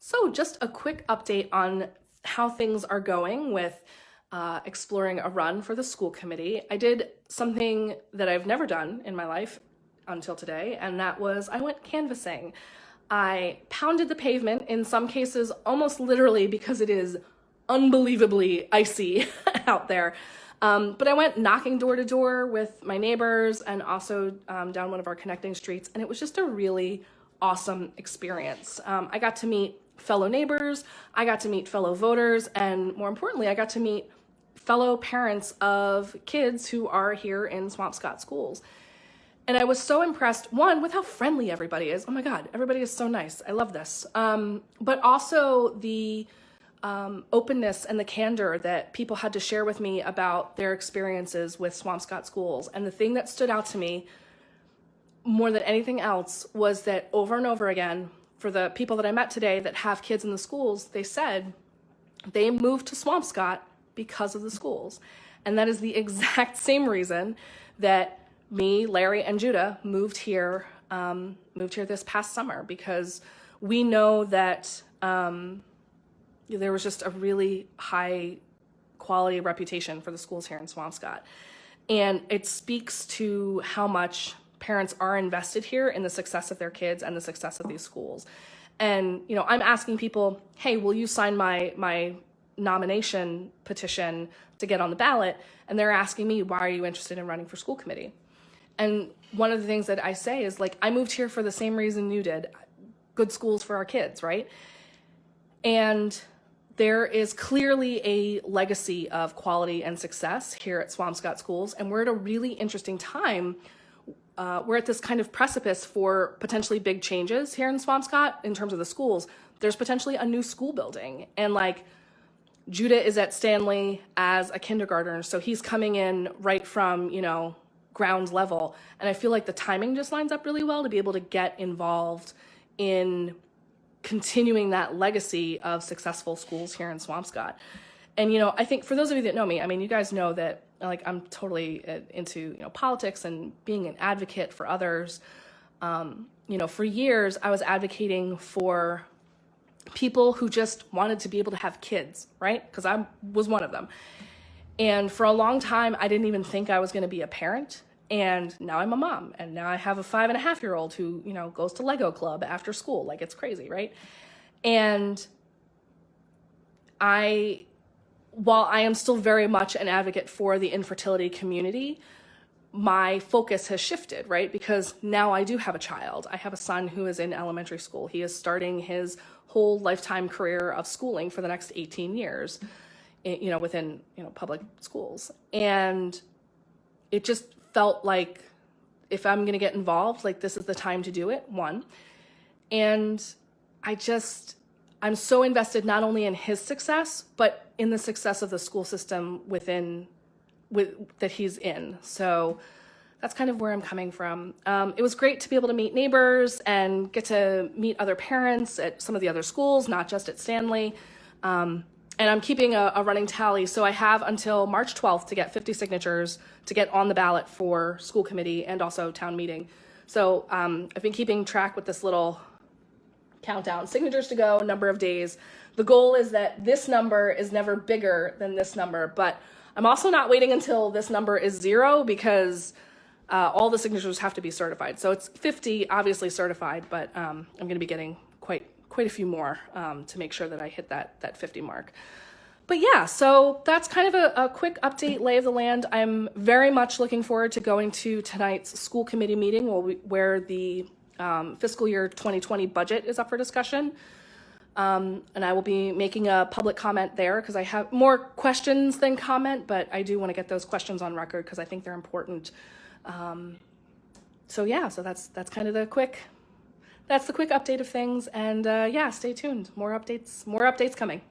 So just a quick update on how things are going with exploring a run for the school committee. I did something that I've never done in my life until today, and that was I went canvassing. I pounded the pavement, in some cases almost literally because it is unbelievably icy out there. But I went knocking door to door with my neighbors and also down one of our connecting streets, and it was just a really awesome experience. I got to meet fellow neighbors, I got to meet fellow voters, and more importantly, I got to meet fellow parents of kids who are here in Swampscott schools. And I was so impressed, one, with how friendly everybody is. Oh my God, everybody is so nice. I love this. But also the openness and the candor that people had to share with me about their experiences with Swampscott schools. And the thing that stood out to me more than anything else was that over and over again, for the people that I met today that have kids in the schools, they said they moved to Swampscott because of the schools. And that is the exact same reason that me, Larry, and Judah moved here this past summer, because we know that there was just a really high quality reputation for the schools here in Swampscott. And it speaks to how much parents are invested here in the success of their kids and the success of these schools. And, I'm asking people, hey, will you sign my nomination petition to get on the ballot? And they're asking me, why are you interested in running for school committee? And one of the things that I say is, I moved here for the same reason you did. Good schools for our kids, right? And there is clearly a legacy of quality and success here at Swampscott schools. And we're at a really interesting time. We're at this kind of precipice for potentially big changes here in Swampscott in terms of the schools. There's potentially a new school building. And Judah is at Stanley as a kindergartner, so he's coming in right from, ground level. And I feel like the timing just lines up really well to be able to get involved in continuing that legacy of successful schools here in Swampscott. And, I think for those of you that know me, you guys know that I'm totally into, politics and being an advocate for others. For years I was advocating for people who just wanted to be able to have kids, right? Because I was one of them. And for a long time, I didn't even think I was going to be a parent. And now I'm a mom. And now I have a 5.5-year-old who, goes to Lego club after school. It's crazy, right? And while I am still very much an advocate for the infertility community, my focus has shifted, right? Because now I do have a child. I have a son who is in elementary school. He is starting his whole lifetime career of schooling for the next 18 years, within, public schools. And it just felt like if I'm going to get involved, this is the time to do it, one. And I'm so invested not only in his success, but in the success of the school system that he's in. So that's kind of where I'm coming from. It was great to be able to meet neighbors and get to meet other parents at some of the other schools, not just at Stanley. And I'm keeping a running tally. So I have until March 12th to get 50 signatures to get on the ballot for school committee and also town meeting. So I've been keeping track with this little countdown, signatures to go, number of days. The goal is that this number is never bigger than this number, but I'm also not waiting until this number is 0, because all the signatures have to be certified. So it's 50 obviously certified, but I'm going to be getting quite a few more to make sure that I hit that 50 mark. But yeah, so that's kind of a quick update, lay of the land. I'm very much looking forward to going to tonight's school committee meeting where the fiscal year 2020 budget is up for discussion. And I will be making a public comment there because I have more questions than comment, but I do want to get those questions on record because I think they're important. So that's kind of the quick update of things. And yeah, stay tuned. More updates coming.